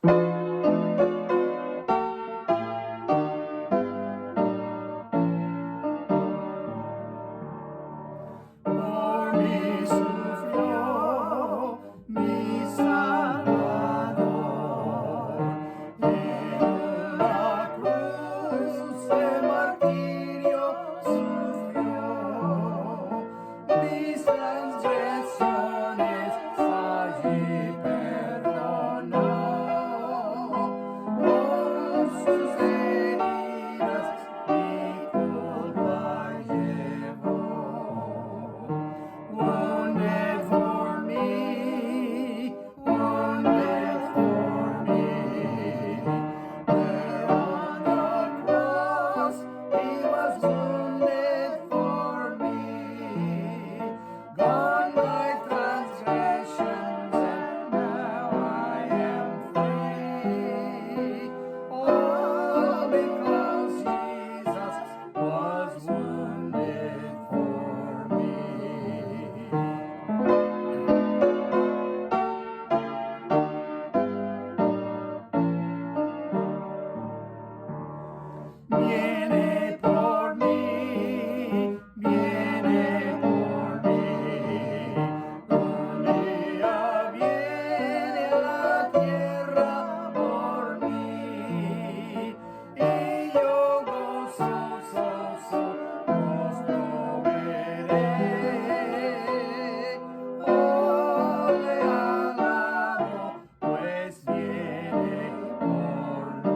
Por mí sufrió mi Salvador, en la cruz de martirio sufrió, mis transgresiones allí perdonó, con sus heridas mi culpa llevó. Wounded for me, wounded for me. There on the cross, he was wounded for me. Gone my transgressions, and now I am free. All because Jesus was wounded for me. Viene por mí, viene por mí. Un día viene a la tierra por mí. Y yo gozoso lo veré. Oh, le alabo, pues viene por mí.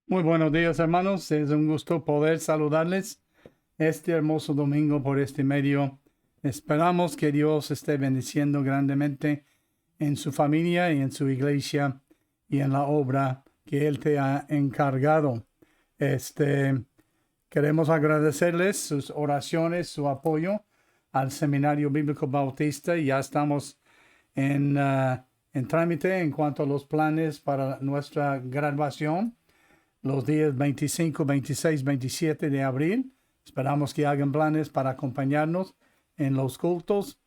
Muy buenos días, hermanos. Es un gusto poder saludarles este hermoso domingo por este medio. Esperamos que Dios esté bendiciendo grandemente en su familia y en su iglesia y en la obra que Él te ha encargado. Queremos agradecerles sus oraciones, su apoyo al Seminario Bíblico Bautista. Ya estamos en trámite en cuanto a los planes para nuestra graduación, los días 25, 26, 27 de abril. Esperamos que hagan planes para acompañarnos en los cultos.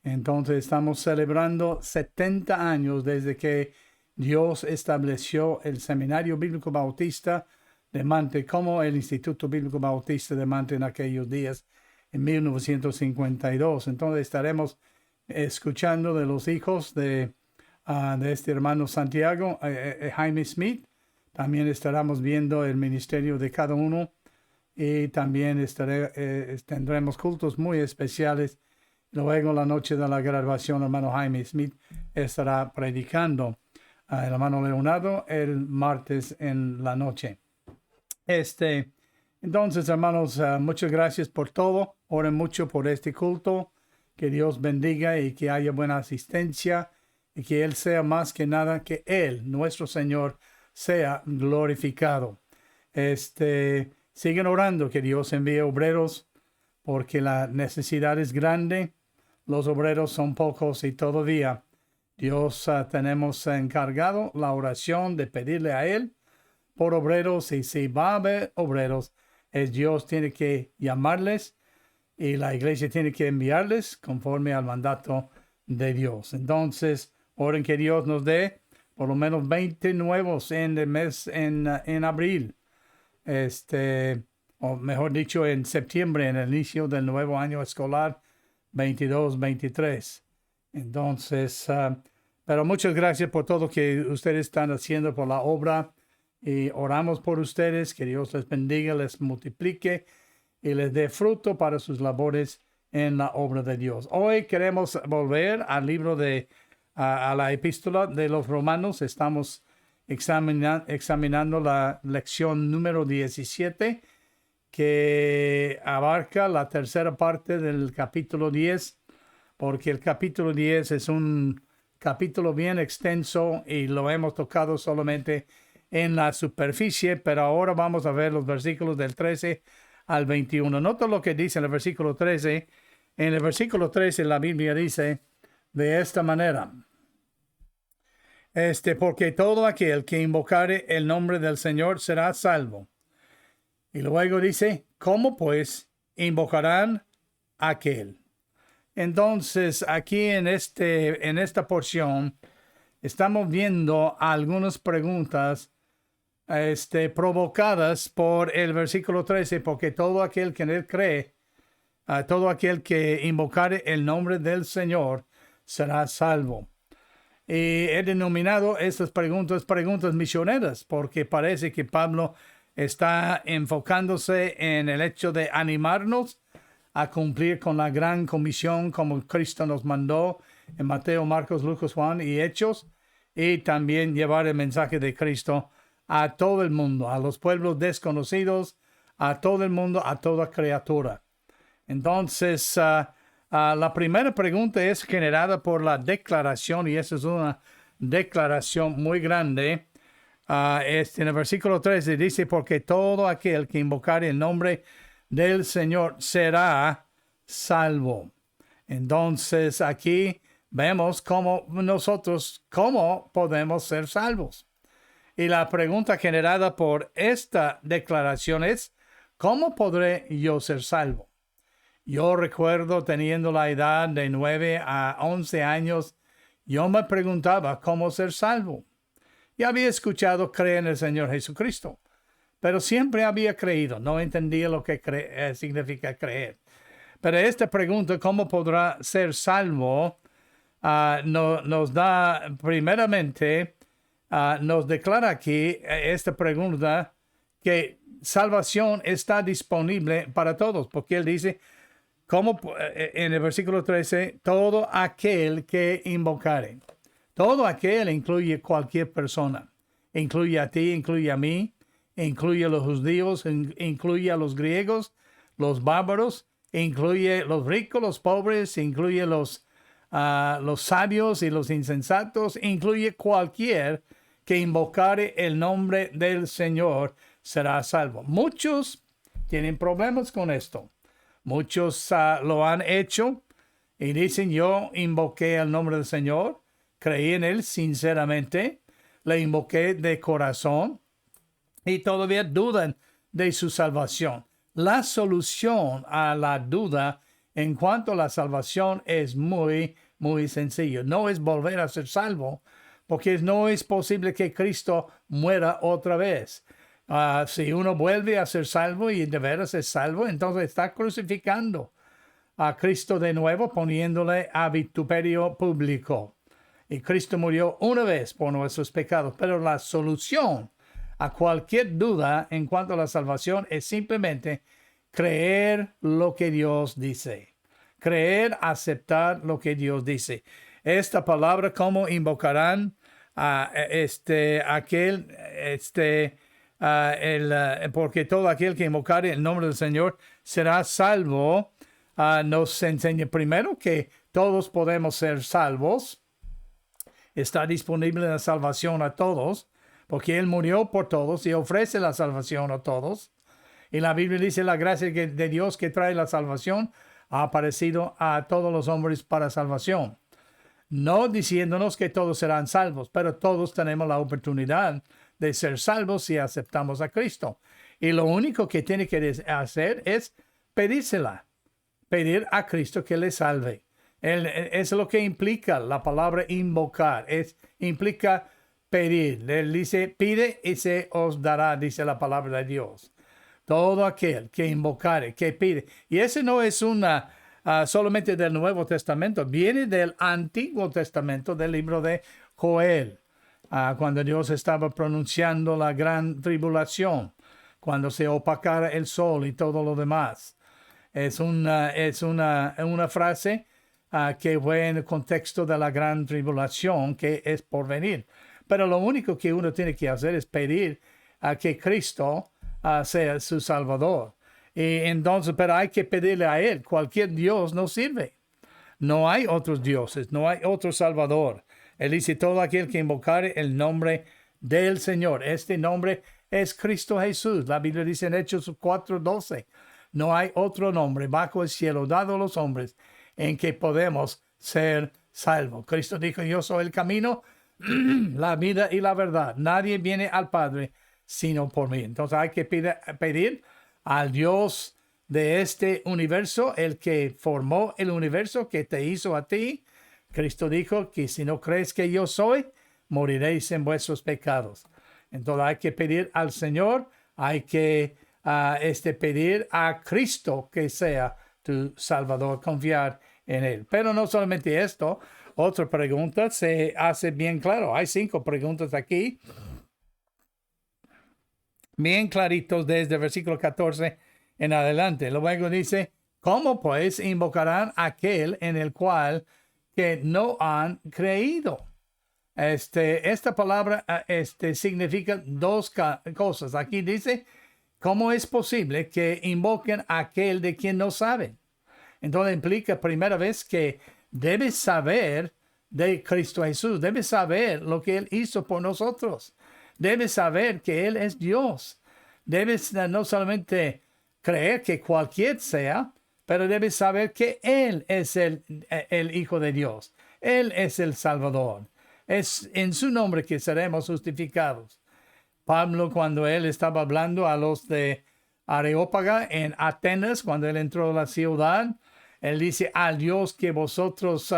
Entonces estamos celebrando 70 años desde que Dios estableció el Seminario Bíblico Bautista de Mante como el Instituto Bíblico Bautista de Mante en aquellos días, en 1952. Entonces estaremos escuchando de los hijos de este hermano Santiago, Jaime Smith. También estaremos viendo el ministerio de cada uno y también tendremos cultos muy especiales. Luego, la noche de la graduación, el hermano Jaime Smith estará predicando. El hermano Leonardo el martes en la noche. Entonces, hermanos, muchas gracias por todo. Oren mucho por este culto. Que Dios bendiga y que haya buena asistencia y que Él sea más que nada, que Él, nuestro Señor, sea glorificado. Siguen orando que Dios envíe obreros porque la necesidad es grande. Los obreros son pocos y todavía Dios tenemos encargado la oración de pedirle a Él por obreros, y si va a haber obreros, Dios tiene que llamarles y la iglesia tiene que enviarles conforme al mandato de Dios. Entonces, oren que Dios nos dé por lo menos 20 nuevos en el mes, en abril, o mejor dicho, en septiembre, en el inicio del nuevo año escolar 22-23. Entonces, pero muchas gracias por todo que ustedes están haciendo por la obra y oramos por ustedes, que Dios les bendiga, les multiplique y les dé fruto para sus labores en la obra de Dios. Hoy queremos volver al libro a la epístola de los Romanos. Estamos examinando la lección número 17, que abarca la tercera parte del capítulo 10, porque el capítulo 10 es un capítulo bien extenso y lo hemos tocado solamente en la superficie, pero ahora vamos a ver los versículos del 13 al 21. Nota lo que dice en el versículo 13. En el versículo 13 la Biblia dice de esta manera: Porque todo aquel que invocare el nombre del Señor será salvo. Y luego dice, ¿cómo pues invocarán a aquel? Entonces, aquí en esta porción, estamos viendo algunas preguntas provocadas por el versículo 13, porque todo aquel que en él cree, todo aquel que invocare el nombre del Señor será salvo. Y he denominado estas preguntas misioneras, porque parece que Pablo está enfocándose en el hecho de animarnos a cumplir con la gran comisión como Cristo nos mandó en Mateo, Marcos, Lucas, Juan y Hechos, y también llevar el mensaje de Cristo a todo el mundo, a los pueblos desconocidos, a todo el mundo, a toda criatura. Entonces, la primera pregunta es generada por la declaración, y esa es una declaración muy grande. En el versículo 13 dice, porque todo aquel que invocare el nombre del Señor será salvo. Entonces, aquí vemos cómo podemos ser salvos. Y la pregunta generada por esta declaración es, ¿cómo podré yo ser salvo? Yo recuerdo teniendo la edad de 9 a 11 años, yo me preguntaba cómo ser salvo. Y había escuchado creer en el Señor Jesucristo, pero siempre había creído, no entendía lo que significa creer. Pero esta pregunta, ¿cómo podrá ser salvo? Nos da, primeramente, nos declara aquí esta pregunta que salvación está disponible para todos, porque él dice, como en el versículo 13, todo aquel que invocare. Todo aquel incluye cualquier persona. Incluye a ti, incluye a mí, incluye a los judíos, incluye a los griegos, los bárbaros, incluye los ricos, los pobres, incluye los sabios y los insensatos, incluye cualquier que invocare el nombre del Señor será salvo. Muchos tienen problemas con esto. Muchos lo han hecho y dicen, yo invoqué el nombre del Señor, creí en él sinceramente, le invoqué de corazón y todavía dudan de su salvación. La solución a la duda en cuanto a la salvación es muy, muy sencillo. No es volver a ser salvo, porque no es posible que Cristo muera otra vez. Si uno vuelve a ser salvo y de veras es salvo, entonces está crucificando a Cristo de nuevo, poniéndole a vituperio público. Y Cristo murió una vez por nuestros pecados, pero la solución a cualquier duda en cuanto a la salvación es simplemente creer lo que Dios dice. Creer, aceptar lo que Dios dice. Esta palabra, ¿cómo invocarán a porque todo aquel que invocare el nombre del Señor será salvo? Nos enseña primero que todos podemos ser salvos. Está disponible la salvación a todos, porque Él murió por todos y ofrece la salvación a todos. Y la Biblia dice, la gracia de Dios que trae la salvación ha aparecido a todos los hombres para salvación. No diciéndonos que todos serán salvos, pero todos tenemos la oportunidad de ser salvos si aceptamos a Cristo. Y lo único que tiene que hacer es pedírsela, pedir a Cristo que le salve. Es lo que implica la palabra invocar, implica pedir. Él dice, pide y se os dará, dice la palabra de Dios. Todo aquel que invocare, que pide. Y ese no es solamente del Nuevo Testamento, viene del Antiguo Testamento, del libro de Joel, cuando Dios estaba pronunciando la gran tribulación, cuando se opacara el sol y todo lo demás. Es una frase que fue en el contexto de la gran tribulación que es por venir. Pero lo único que uno tiene que hacer es pedir a que Cristo sea su Salvador. Y entonces, pero hay que pedirle a Él. Cualquier Dios no sirve. No hay otros dioses, no hay otro Salvador. Él dice, todo aquel que invocare el nombre del Señor. Este nombre es Cristo Jesús. La Biblia dice en Hechos 4:12, no hay otro nombre bajo el cielo dado a los hombres en que podemos ser salvos. Cristo dijo, yo soy el camino, la vida y la verdad. Nadie viene al Padre sino por mí. Entonces hay que pedir al Dios de este universo, el que formó el universo, que te hizo a ti. Cristo dijo que si no crees que yo soy, moriréis en vuestros pecados. Entonces hay que pedir al Señor, hay que pedir a Cristo que sea tu Salvador, confiar en Él. Pero no solamente esto, otra pregunta se hace bien claro. Hay 5 preguntas aquí, bien claritos desde el versículo 14 en adelante. Luego dice, ¿cómo pues invocarán aquel en el cual que no han creído? Esta palabra significa 2 cosas. Aquí dice, ¿cómo es posible que invoquen a aquel de quien no saben? Entonces implica primera vez que debes saber de Cristo Jesús, debes saber lo que Él hizo por nosotros, debes saber que Él es Dios, debes no solamente creer que cualquier sea, pero debes saber que Él es el Hijo de Dios, Él es el Salvador, es en su nombre que seremos justificados. Pablo, cuando él estaba hablando a los de Areópaga en Atenas, cuando él entró a la ciudad, él dice, al Dios que vosotros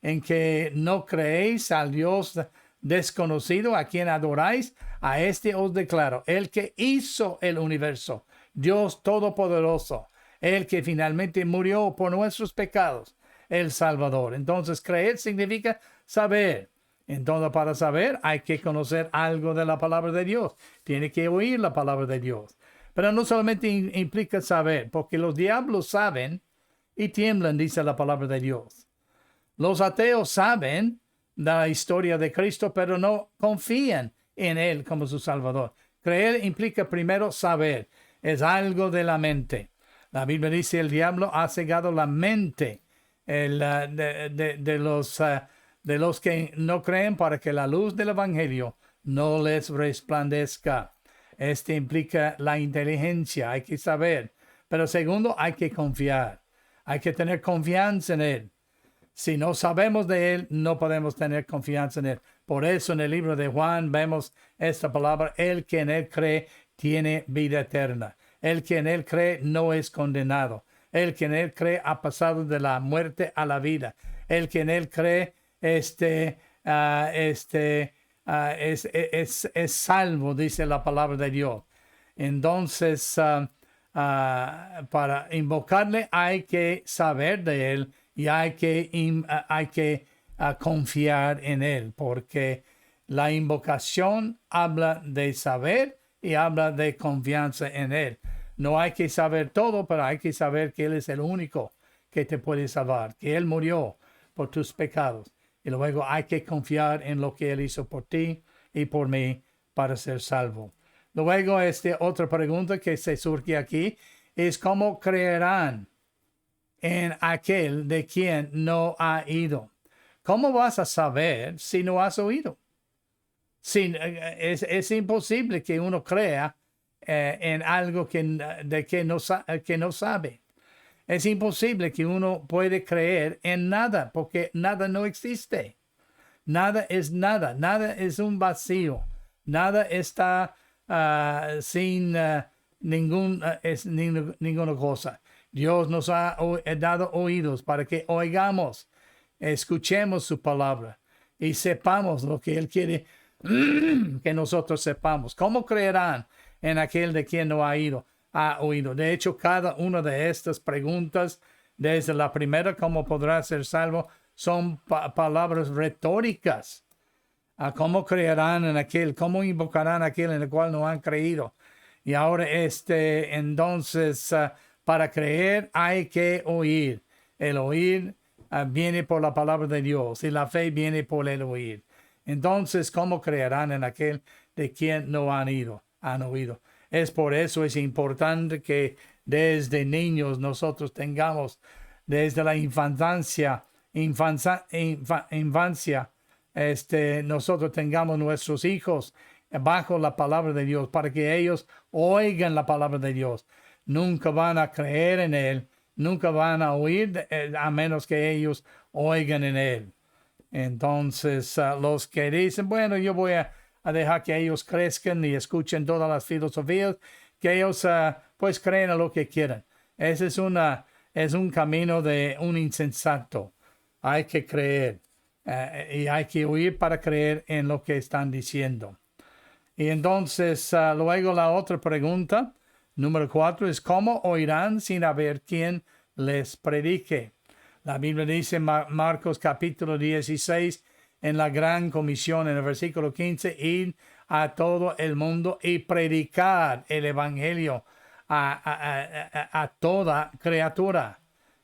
en que no creéis, al Dios desconocido a quien adoráis, a este os declaro, el que hizo el universo, Dios Todopoderoso, el que finalmente murió por nuestros pecados, el Salvador. Entonces, creer significa saber. Entonces, para saber, hay que conocer algo de la palabra de Dios. Tiene que oír la palabra de Dios. Pero no solamente implica saber, porque los diablos saben y tiemblan, dice la palabra de Dios. Los ateos saben de la historia de Cristo, pero no confían en Él como su Salvador. Creer implica primero saber. Es algo de la mente. La Biblia dice, el diablo ha cegado la mente de los que no creen para que la luz del Evangelio no les resplandezca. Implica la inteligencia, hay que saber. Pero segundo, hay que confiar. Hay que tener confianza en Él. Si no sabemos de Él, no podemos tener confianza en Él. Por eso en el libro de Juan vemos esta palabra, el que en Él cree tiene vida eterna. El que en Él cree no es condenado. El que en Él cree ha pasado de la muerte a la vida. El que en Él cree es salvo, dice la palabra de Dios. Entonces, para invocarle hay que saber de Él y hay que confiar en Él, porque la invocación habla de saber y habla de confianza en Él. No hay que saber todo, pero hay que saber que Él es el único que te puede salvar, que Él murió por tus pecados. Y luego hay que confiar en lo que Él hizo por ti y por mí para ser salvo. Luego, otra pregunta que se surge aquí es ¿cómo creerán en aquel de quien no ha ido? ¿Cómo vas a saber si no has oído? Es imposible que uno crea en algo que no sabe. Es imposible que uno puede creer en nada, porque nada no existe. Nada es nada. Nada es un vacío. Nada está sin ninguna cosa. Dios nos ha dado oídos para que oigamos, escuchemos su palabra y sepamos lo que Él quiere que nosotros sepamos. ¿Cómo creerán en aquel de quien no ha oído? De hecho, cada una de estas preguntas, desde la primera, ¿cómo podrá ser salvo?, son palabras retóricas. ¿Cómo creerán en aquel? ¿Cómo invocarán a aquel en el cual no han creído? Y ahora, entonces, para creer hay que oír. El oír viene por la palabra de Dios y la fe viene por el oír. Entonces, ¿cómo creerán en aquel de quien no han oído? Es por eso es importante que desde niños nosotros tengamos, desde la infancia, nosotros tengamos nuestros hijos bajo la palabra de Dios para que ellos oigan la palabra de Dios. Nunca van a creer en Él, nunca van a oír a menos que ellos oigan en Él. Entonces, los que dicen, bueno, yo voy a dejar que ellos crezcan y escuchen todas las filosofías, que ellos pues creen a lo que quieran. Ese es un camino de un insensato. Hay que creer y hay que huir para creer en lo que están diciendo. Y entonces, luego la otra pregunta, número 4, es ¿cómo oirán sin haber quien les predique? La Biblia dice en Marcos capítulo 16, en la gran comisión, en el versículo 15, ir a todo el mundo y predicar el evangelio a toda criatura.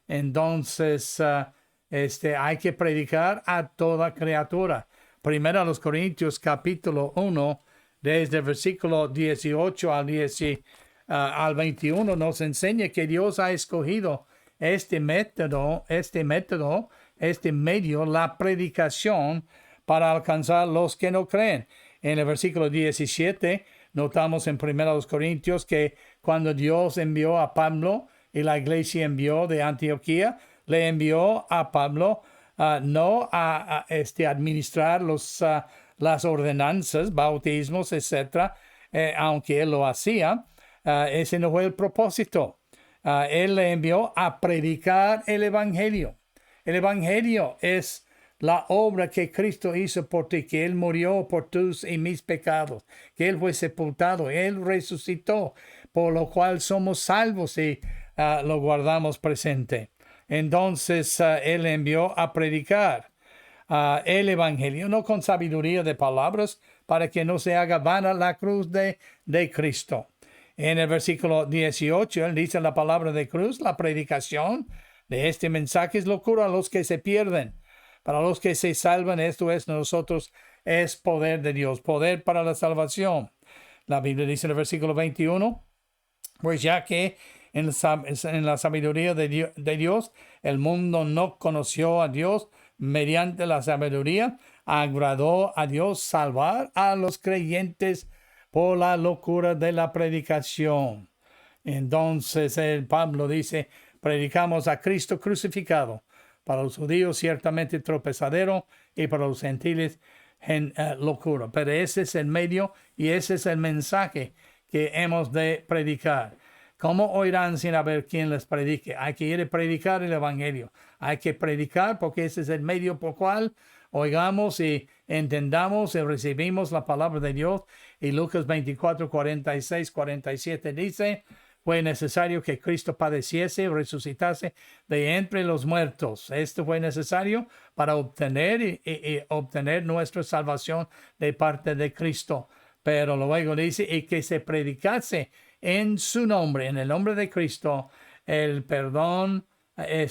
Entonces, hay que predicar a toda criatura. Primero a los Corintios capítulo 1, desde el versículo 18 al 21, nos enseña que Dios ha escogido este medio, la predicación, para alcanzar los que no creen. En el versículo 17, notamos en 1 Corintios que cuando Dios envió a Pablo y la iglesia envió de Antioquía, le envió a Pablo no a administrar las ordenanzas, bautismos, etc., aunque él lo hacía, ese no fue el propósito. Él le envió a predicar el evangelio. El evangelio es la obra que Cristo hizo por ti, que Él murió por tus y mis pecados, que Él fue sepultado, Él resucitó, por lo cual somos salvos y lo guardamos presente. Entonces, Él envió a predicar el evangelio, no con sabiduría de palabras, para que no se haga vana la cruz de Cristo. En el versículo 18, él dice la palabra de cruz, la predicación de este mensaje es locura a los que se pierden. Para los que se salvan, esto es nosotros, es poder de Dios, poder para la salvación. La Biblia dice en el versículo 21, pues ya que en la sabiduría de Dios, el mundo no conoció a Dios, mediante la sabiduría, agradó a Dios salvar a los creyentes por la locura de la predicación. Entonces el Pablo dice, predicamos a Cristo crucificado, para los judíos ciertamente tropezadero y para los gentiles locura. Pero ese es el medio y ese es el mensaje que hemos de predicar. ¿Cómo oirán sin haber quien les predique? Hay que ir a predicar el evangelio. Hay que predicar porque ese es el medio por cual oigamos y entendamos y recibimos la palabra de Dios. Y Lucas 24, 46, 47 dice, fue necesario que Cristo padeciese y resucitase de entre los muertos. Esto fue necesario para obtener y obtener nuestra salvación de parte de Cristo. Pero luego dice, y que se predicase en su nombre, en el nombre de Cristo, el perdón, el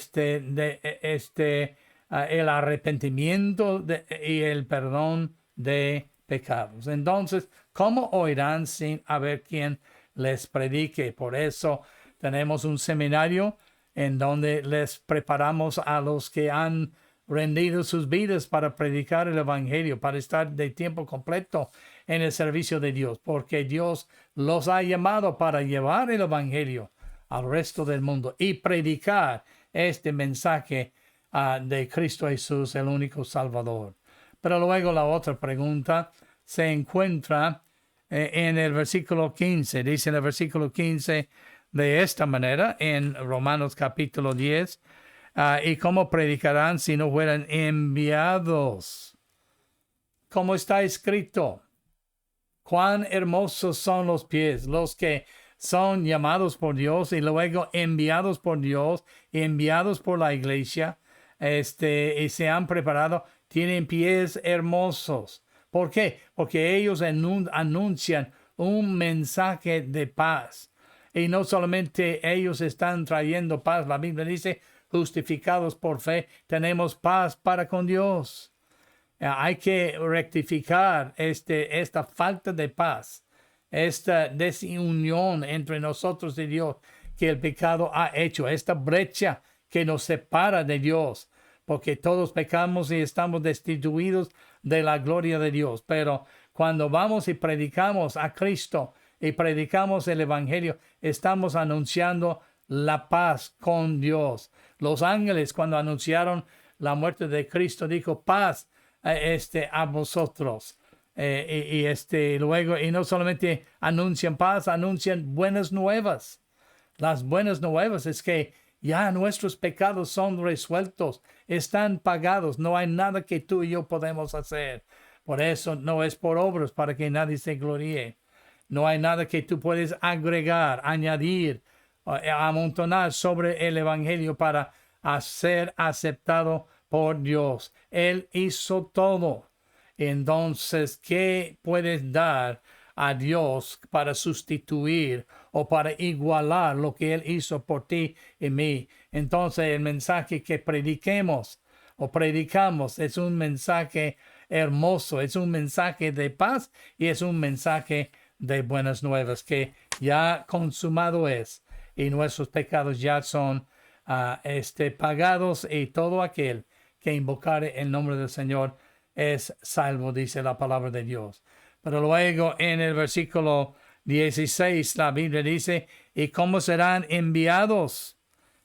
arrepentimiento y el perdón de pecados. Entonces, ¿cómo oirán sin haber quien les predique? Por eso tenemos un seminario en donde les preparamos a los que han rendido sus vidas para predicar el evangelio, para estar de tiempo completo en el servicio de Dios, porque Dios los ha llamado para llevar el evangelio al resto del mundo y predicar este mensaje de Cristo Jesús, el único Salvador. Pero luego la otra pregunta se encuentra en el versículo 15. Dice en el versículo 15 de esta manera en Romanos capítulo 10, ¿y cómo predicarán si no fueran enviados? Como está escrito, cuán hermosos son los pies, los que son llamados por Dios y luego enviados por Dios, enviados por la iglesia, y se han preparado, tienen pies hermosos. ¿Por qué? Porque ellos anuncian un mensaje de paz. Y no solamente ellos están trayendo paz, la Biblia dice, justificados por fe, tenemos paz para con Dios. Hay que rectificar esta falta de paz, esta desunión entre nosotros y Dios que el pecado ha hecho, esta brecha que nos separa de Dios, porque todos pecamos y estamos destituidos de la gloria de Dios. Pero cuando vamos y predicamos a Cristo y predicamos el evangelio, estamos anunciando la paz con Dios. Los ángeles, cuando anunciaron la muerte de Cristo, dijo, paz a vosotros. Luego, y no solamente anuncian paz, anuncian buenas nuevas. Las buenas nuevas es que ya nuestros pecados son resueltos, están pagados, no hay nada que tú y yo podemos hacer. Por eso no es por obras para que nadie se gloríe. No hay nada que tú puedes agregar, añadir, amontonar sobre el Evangelio para ser aceptado por Dios. Él hizo todo. Entonces, ¿qué puedes dar a Dios para sustituir o para igualar lo que Él hizo por ti y mí? Entonces, el mensaje que prediquemos o predicamos es un mensaje hermoso, es un mensaje de paz y es un mensaje de buenas nuevas que ya consumado es y nuestros pecados ya son pagados, y todo aquel que invocare el nombre del Señor es salvo, dice la palabra de Dios. Pero luego en el versículo 16 la Biblia dice, ¿y cómo serán enviados?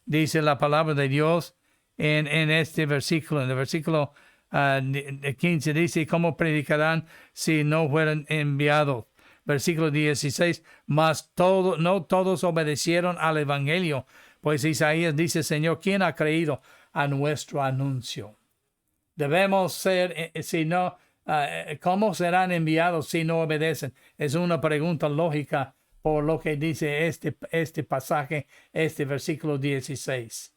Dice la palabra de Dios en este versículo. En el versículo 15 dice, ¿cómo predicarán si no fueran enviados? Versículo 16, mas no todos obedecieron al evangelio, pues Isaías dice, Señor, ¿quién ha creído a nuestro anuncio? Debemos ser, ¿cómo serán enviados si no obedecen? Es una pregunta lógica por lo que dice este pasaje, este versículo 16.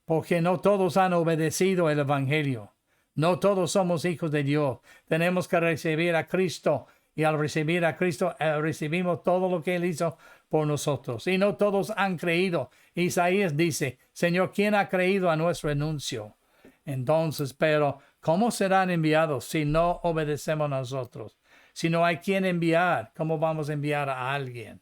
Porque no todos han obedecido el evangelio. No todos somos hijos de Dios. Tenemos que recibir a Cristo. Y al recibir a Cristo, recibimos todo lo que Él hizo por nosotros. Y no todos han creído. Isaías dice, Señor, ¿quién ha creído a nuestro anuncio? Entonces, pero, ¿cómo serán enviados si no obedecemos nosotros? Si no hay quien enviar, ¿cómo vamos a enviar a alguien?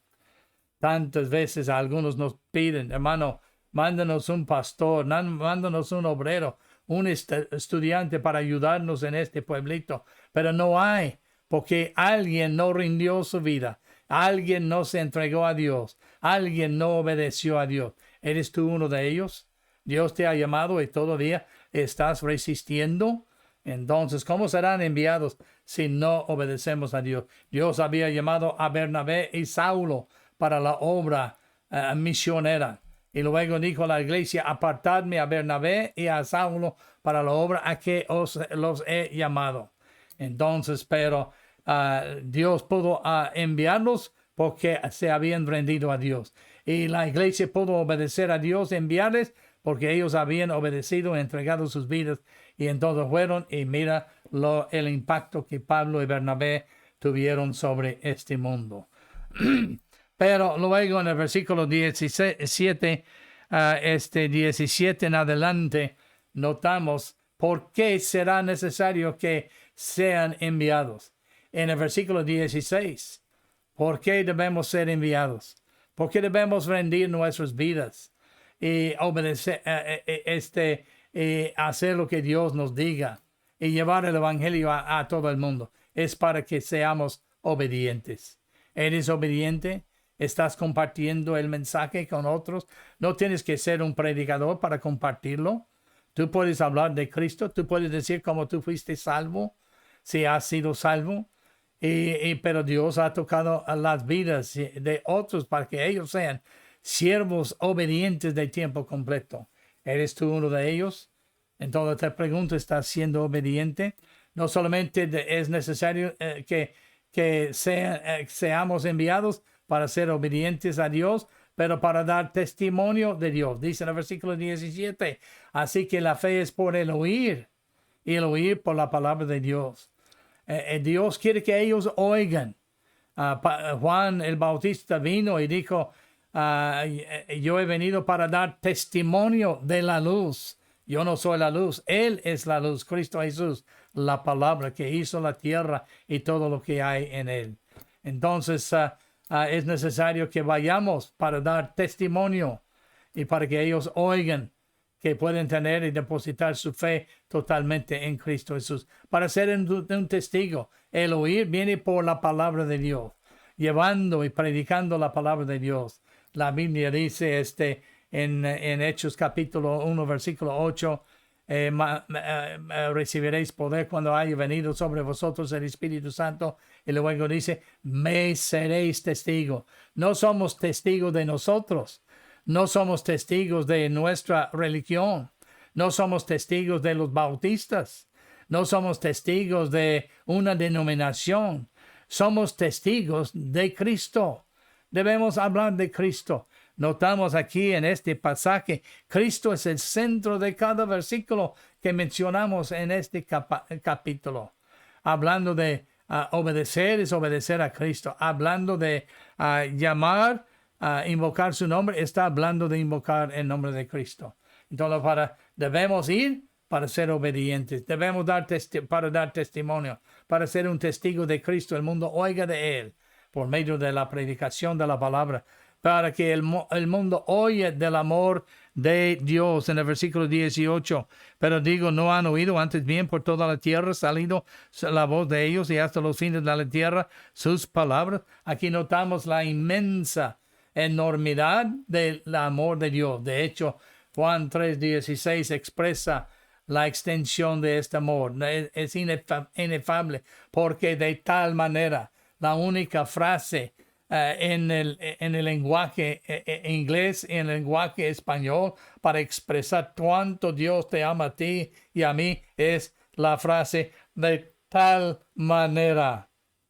Tantas veces algunos nos piden, hermano, mándanos un pastor, mándanos un obrero, un estudiante para ayudarnos en este pueblito. Pero no hay. Porque alguien no rindió su vida, alguien no se entregó a Dios, alguien no obedeció a Dios. ¿Eres tú uno de ellos? Dios te ha llamado y todavía estás resistiendo. Entonces, ¿cómo serán enviados si no obedecemos a Dios? Dios había llamado a Bernabé y Saulo para la obra misionera. Y luego dijo a la iglesia, apartadme a Bernabé y a Saulo para la obra a que los he llamado. Entonces, pero Dios pudo enviarlos porque se habían rendido a Dios. Y la iglesia pudo obedecer a Dios, enviarles, porque ellos habían obedecido, entregado sus vidas. Y entonces fueron, y mira el impacto que Pablo y Bernabé tuvieron sobre este mundo. Pero luego en el versículo 17, 17 en adelante, notamos por qué será necesario que sean enviados. En el versículo 16, ¿por qué debemos ser enviados? ¿Por qué debemos rendir nuestras vidas y obedecer, hacer lo que Dios nos diga y llevar el evangelio a todo el mundo? Es para que seamos obedientes. ¿Eres obediente? ¿Estás compartiendo el mensaje con otros? No tienes que ser un predicador para compartirlo. Tú puedes hablar de Cristo, tú puedes decir cómo tú fuiste salvo, si has sido salvo, pero Dios ha tocado a las vidas de otros para que ellos sean siervos obedientes de tiempo completo. ¿Eres tú uno de ellos? Entonces te pregunto, ¿estás siendo obediente? No solamente es necesario que seamos enviados para ser obedientes a Dios, pero para dar testimonio de Dios. Dice en el versículo 17, así que la fe es por el oír, y el oír por la palabra de Dios. Dios quiere que ellos oigan. Juan el Bautista vino y dijo, yo he venido para dar testimonio de la luz. Yo no soy la luz, Él es la luz, Cristo Jesús, la palabra que hizo la tierra y todo lo que hay en Él. Entonces, es necesario que vayamos para dar testimonio y para que ellos oigan que pueden tener y depositar su fe totalmente en Cristo Jesús. Para ser un testigo, el oír viene por la palabra de Dios, llevando y predicando la palabra de Dios. La Biblia dice en Hechos capítulo 1, versículo 8, recibiréis poder cuando haya venido sobre vosotros el Espíritu Santo. Y luego dice, me seréis testigos. No somos testigos de nosotros. No somos testigos de nuestra religión. No somos testigos de los bautistas. No somos testigos de una denominación. Somos testigos de Cristo. Debemos hablar de Cristo. Notamos aquí en este pasaje, Cristo es el centro de cada versículo que mencionamos en este capítulo. Hablando de obedecer, es obedecer a Cristo. Hablando de llamar, invocar su nombre, está hablando de invocar el nombre de Cristo. Entonces, debemos ir para ser obedientes. Debemos para dar testimonio, para ser un testigo de Cristo. El mundo oiga de Él por medio de la predicación de la palabra, para que el mundo oye del amor de Dios. En el versículo 18, pero digo, no han oído, antes bien por toda la tierra ha salido la voz de ellos y hasta los fines de la tierra sus palabras. Aquí notamos la inmensa enormidad del amor de Dios. De hecho, Juan 3:16 expresa la extensión de este amor. Es inefable, porque de tal manera, la única frase en el lenguaje inglés y en el lenguaje español para expresar cuánto Dios te ama a ti y a mí es la frase de tal manera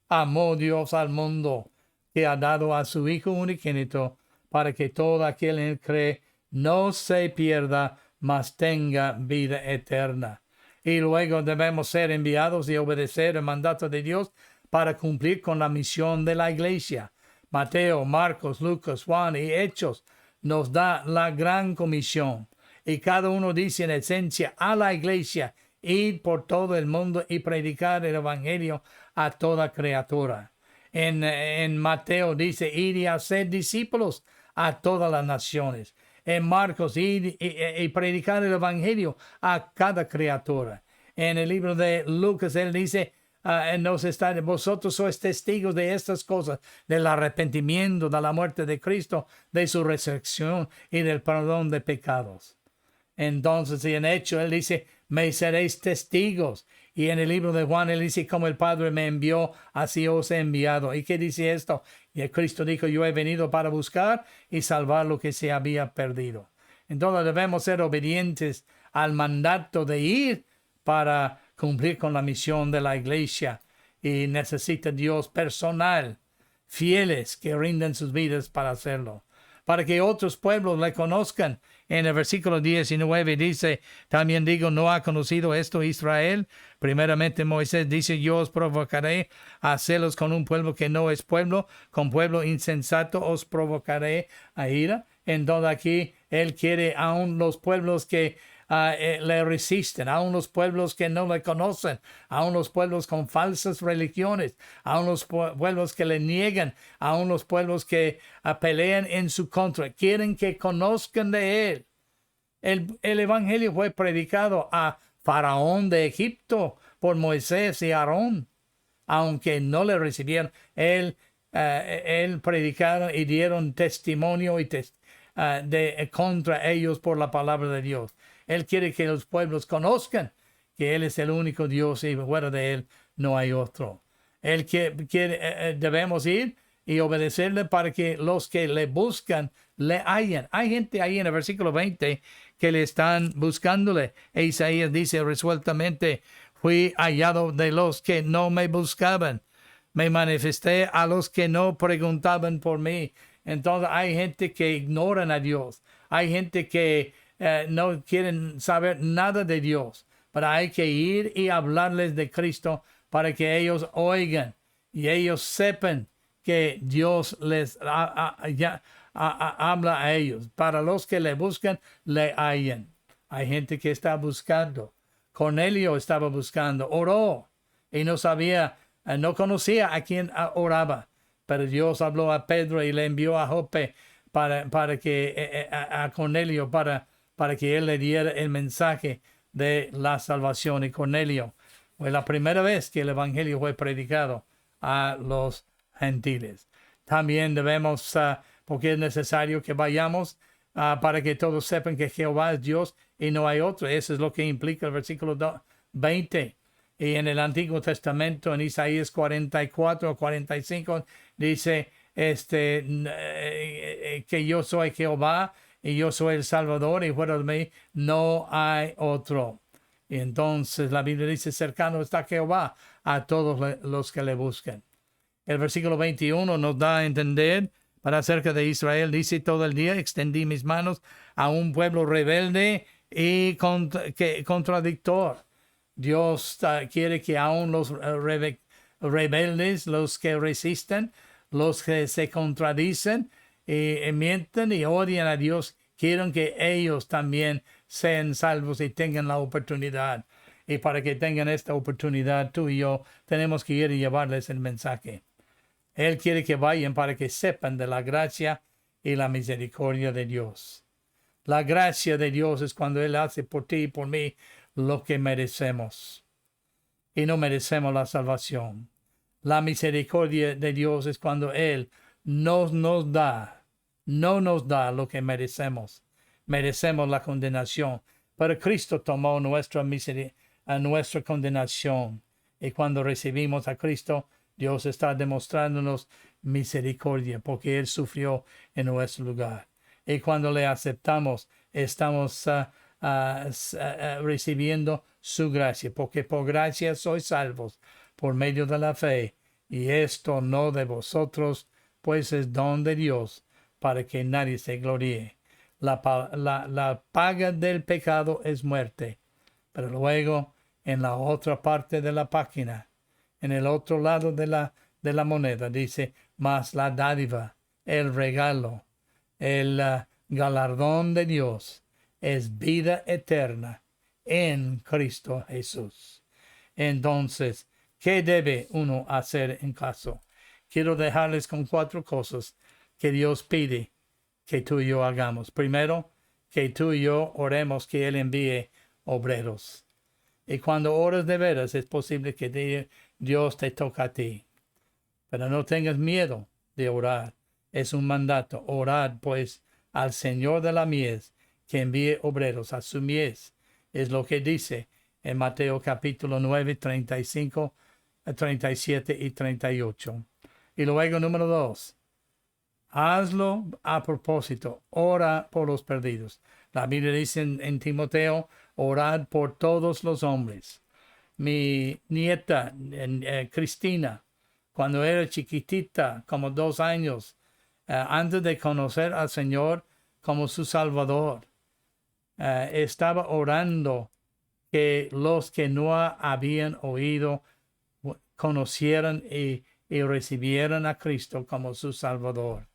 amó Dios al mundo que ha dado a su Hijo unigénito para que todo aquel en él cree no se pierda, mas tenga vida eterna. Y luego debemos ser enviados y obedecer el mandato de Dios para cumplir con la misión de la iglesia. Mateo, Marcos, Lucas, Juan y Hechos nos da la gran comisión. Y cada uno dice en esencia a la iglesia, ir por todo el mundo y predicar el evangelio a toda criatura. En Mateo dice, ir y hacer discípulos a todas las naciones. En Marcos, ir y predicar el evangelio a cada criatura. En el libro de Lucas, él dice, vosotros sois testigos de estas cosas, del arrepentimiento, de la muerte de Cristo, de su resurrección y del perdón de pecados. Entonces, y en Hechos, él dice, me seréis testigos. Y en el libro de Juan, él dice, como el Padre me envió, así os he enviado. ¿Y qué dice esto? Y el Cristo dijo, yo he venido para buscar y salvar lo que se había perdido. Entonces debemos ser obedientes al mandato de ir para cumplir con la misión de la iglesia. Y necesita Dios personal, fieles que rinden sus vidas para hacerlo, para que otros pueblos le conozcan. En el versículo 19 dice, también digo, ¿no ha conocido esto Israel? Primeramente Moisés dice, yo os provocaré a celos con un pueblo que no es pueblo, con pueblo insensato os provocaré a ira. Entonces aquí él quiere aún los pueblos que le resisten, aún los pueblos que no le conocen, aún los pueblos con falsas religiones, aún los pueblos que le niegan, aún los pueblos que pelean en su contra, quieren que conozcan de él. El evangelio fue predicado a Faraón de Egipto por Moisés y Aarón, aunque no le recibieron. Él predicaron y dieron testimonio contra ellos por la palabra de Dios. Él quiere que los pueblos conozcan que Él es el único Dios y fuera de Él no hay otro. Él quiere, debemos ir y obedecerle para que los que le buscan le hallen. Hay gente ahí en el versículo 20 que le están buscándole. E Isaías dice resueltamente, fui hallado de los que no me buscaban. Me manifesté a los que no preguntaban por mí. Entonces hay gente que ignoran a Dios. Hay gente que no quieren saber nada de Dios. Pero hay que ir y hablarles de Cristo para que ellos oigan y ellos sepan que Dios les habla a ellos. Para los que le buscan, le hallan. Hay gente que está buscando. Cornelio estaba buscando, oró y no sabía, no conocía a quién oraba. Pero Dios habló a Pedro y le envió a Jope para que a Cornelio para que él le diera el mensaje de la salvación. Y Cornelio fue la primera vez que el evangelio fue predicado a los gentiles. También debemos, porque es necesario que vayamos para que todos sepan que Jehová es Dios y no hay otro. Eso es lo que implica el versículo 20. Y en el Antiguo Testamento, en Isaías 44 o 45, dice que yo soy Jehová y yo soy el Salvador y fuera de mí no hay otro. Y entonces la Biblia dice, cercano está Jehová a todos los que le busquen. El versículo 21 nos da a entender para acerca de Israel, dice, todo el día extendí mis manos a un pueblo rebelde y contradictor. Dios quiere que aún los rebeldes, los que resisten, los que se contradicen y mienten y odian a Dios, quieren que ellos también sean salvos y tengan la oportunidad. Y para que tengan esta oportunidad, tú y yo tenemos que ir y llevarles el mensaje. Él quiere que vayan para que sepan de la gracia y la misericordia de Dios. La gracia de Dios es cuando Él hace por ti y por mí lo que merecemos. Y no merecemos la salvación. La misericordia de Dios es cuando Él no nos da lo que merecemos. Merecemos la condenación. Pero Cristo tomó nuestra condenación. Y cuando recibimos a Cristo, Dios está demostrándonos misericordia porque Él sufrió en nuestro lugar. Y cuando le aceptamos, estamos recibiendo su gracia, porque por gracia sois salvos por medio de la fe. Y esto no de vosotros, pues es don de Dios, para que nadie se gloríe. La paga del pecado es muerte. Pero luego, en la otra parte de la página, en el otro lado de la moneda, dice, mas la dádiva, el regalo, el galardón de Dios es vida eterna en Cristo Jesús. Entonces, ¿qué debe uno hacer en caso? Quiero dejarles con 4 cosas que Dios pide que tú y yo hagamos. Primero, que tú y yo oremos que Él envíe obreros. Y cuando oras de veras, es posible que Dios te toque a ti. Pero no tengas miedo de orar. Es un mandato. Orad, pues, al Señor de la mies, que envíe obreros a su mies. Es lo que dice en Mateo capítulo 9, 35, 37 y 38. Y luego, número 2. Hazlo a propósito. Ora por los perdidos. La Biblia dice en Timoteo, orad por todos los hombres. Mi nieta, Cristina, cuando era chiquitita, como 2 años, antes de conocer al Señor como su Salvador, estaba orando que los que no habían oído conocieran y recibieran a Cristo como su Salvador.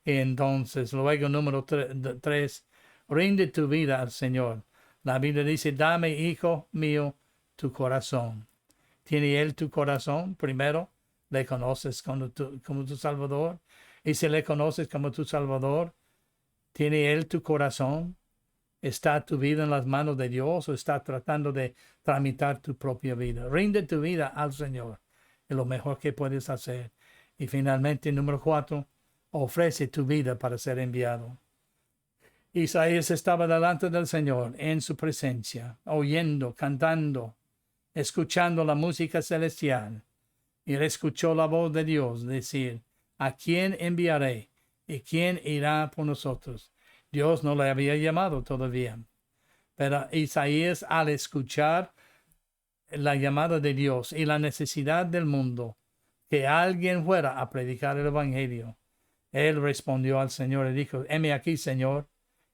Entonces, luego número 3, rinde tu vida al Señor. La Biblia dice, dame, hijo mío, tu corazón. ¿Tiene Él tu corazón? Primero, ¿le conoces como tu Salvador? Y si le conoces como tu Salvador, ¿tiene Él tu corazón? ¿Está tu vida en las manos de Dios o está tratando de tramitar tu propia vida? Rinde tu vida al Señor. Es lo mejor que puedes hacer. Y finalmente, número 4, ofrece tu vida para ser enviado. Isaías estaba delante del Señor en su presencia, oyendo, cantando, escuchando la música celestial. Y él escuchó la voz de Dios decir, ¿a quién enviaré? ¿Y quién irá por nosotros? Dios no le había llamado todavía. Pero Isaías, al escuchar la llamada de Dios y la necesidad del mundo, que alguien fuera a predicar el Evangelio, él respondió al Señor y dijo, heme aquí, Señor,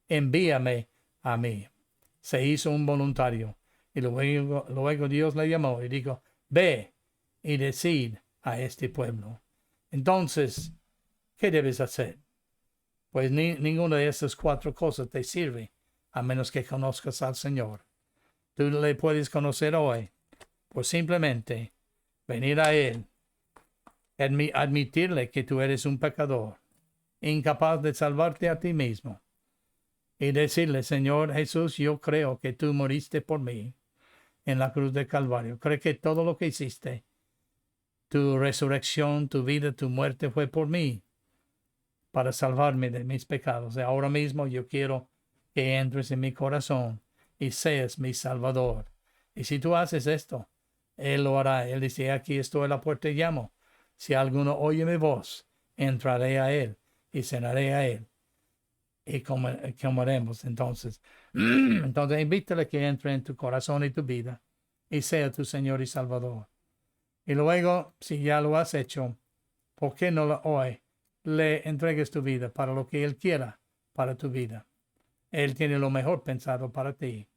envíame a mí. Se hizo un voluntario. Y luego Dios le llamó y dijo, ve y decid a este pueblo. Entonces, ¿qué debes hacer? Pues ninguna de estas 4 cosas te sirve, a menos que conozcas al Señor. Tú le puedes conocer hoy, por simplemente venir a Él, admitirle que tú eres un pecador, incapaz de salvarte a ti mismo, y decirle, Señor Jesús, yo creo que tú moriste por mí en la cruz del Calvario. Creo que todo lo que hiciste, tu resurrección, tu vida, tu muerte fue por mí. para salvarme de mis pecados. Y ahora mismo yo quiero que entres en mi corazón y seas mi Salvador. Y si tú haces esto, Él lo hará. Él dice, aquí estoy a la puerta y llamo. Si alguno oye mi voz, entraré a Él y cenaré a Él. Y comeremos. Entonces, invítale que entre en tu corazón y tu vida y sea tu Señor y Salvador. Y luego, si ya lo has hecho, ¿por qué no hoy le entregues tu vida para lo que Él quiera para tu vida? Él tiene lo mejor pensado para ti.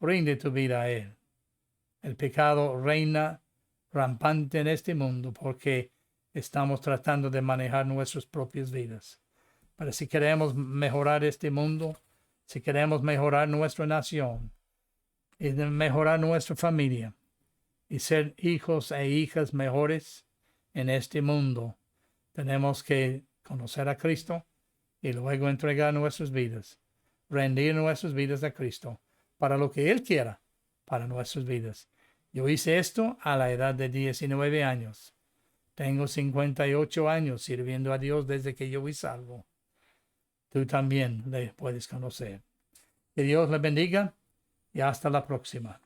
Rinde tu vida a Él. El pecado reina rampante en este mundo porque estamos tratando de manejar nuestras propias vidas. Pero si queremos mejorar este mundo, si queremos mejorar nuestra nación y mejorar nuestra familia y ser hijos e hijas mejores en este mundo, tenemos que conocer a Cristo y luego entregar nuestras vidas, rendir nuestras vidas a Cristo para lo que Él quiera para nuestras vidas. Yo hice esto a la edad de 19 años. Tengo 58 años sirviendo a Dios desde que yo fui salvo. Tú también le puedes conocer. Que Dios le bendiga y hasta la próxima.